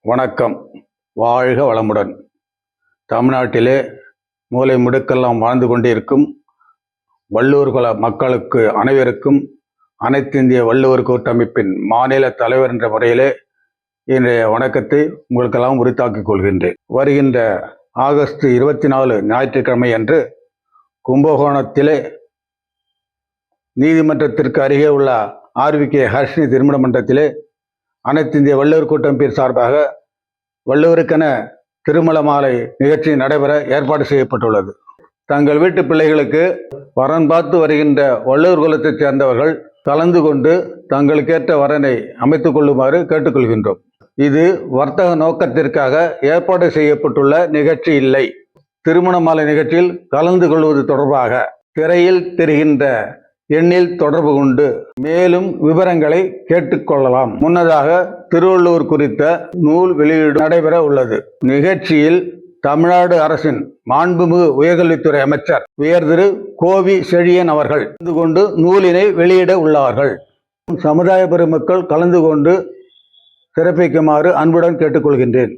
வணக்கம். வாழ்க வளமுடன். தமிழ்நாட்டிலே மூலை முடுக்கெல்லாம் வாழ்ந்து கொண்டிருக்கும் வள்ளுவர் குல மக்களுக்கு அனைவருக்கும் அனைத்து இந்திய வள்ளுவர் கூட்டமைப்பின் மாநில தலைவர் என்ற முறையிலே இன்றைய வணக்கத்தை உங்களுக்கெல்லாம் உரித்தாக்கிக் கொள்கின்றேன். வருகின்ற ஆகஸ்ட் 24 ஞாயிற்றுக்கிழமை அன்று கும்பகோணத்திலே நீதிமன்றத்திற்கு அருகே உள்ள ஆர்விகே ஹர்ஷினி திருமண மன்றத்திலே அனைத்து இந்திய வள்ளுவர் கூட்டமைப்பின் சார்பாக வள்ளுவருக்கென திருமண மாலை நிகழ்ச்சி நடைபெற ஏற்பாடு செய்யப்பட்டுள்ளது. தங்கள் வீட்டு பிள்ளைகளுக்கு வரன் பார்த்து வருகின்ற வள்ளுவர் குலத்தைச் சேர்ந்தவர்கள் கலந்து கொண்டு தங்களுக்கேற்ற வரனை அமைத்துக் கொள்ளுமாறு கேட்டுக்கொள்கின்றோம். இது வர்த்தக நோக்கத்திற்காக ஏற்பாடு செய்யப்பட்டுள்ள நிகழ்ச்சி இல்லை. திருமண மாலை நிகழ்ச்சியில் கலந்து கொள்வது தொடர்பாக திரையில் தெரிகின்ற எண்ணில் தொடர்பு கொண்டு மேலும் விவரங்களை கேட்டுக்கொள்ளலாம். முன்னதாக திருவள்ளுவர் குறித்த நூல் வெளியீடு நடைபெற உள்ளது. நிகழ்ச்சியில் தமிழ்நாடு அரசின் மாண்புமிகு உயர்கல்வித்துறை அமைச்சர் உயர் திரு கோவி செழியன் அவர்கள் கலந்து கொண்டு நூலினை வெளியிட உள்ளார்கள். சமுதாய பெருமக்கள் கலந்து கொண்டு சிறப்பிக்குமாறு அன்புடன் கேட்டுக்கொள்கின்றேன்.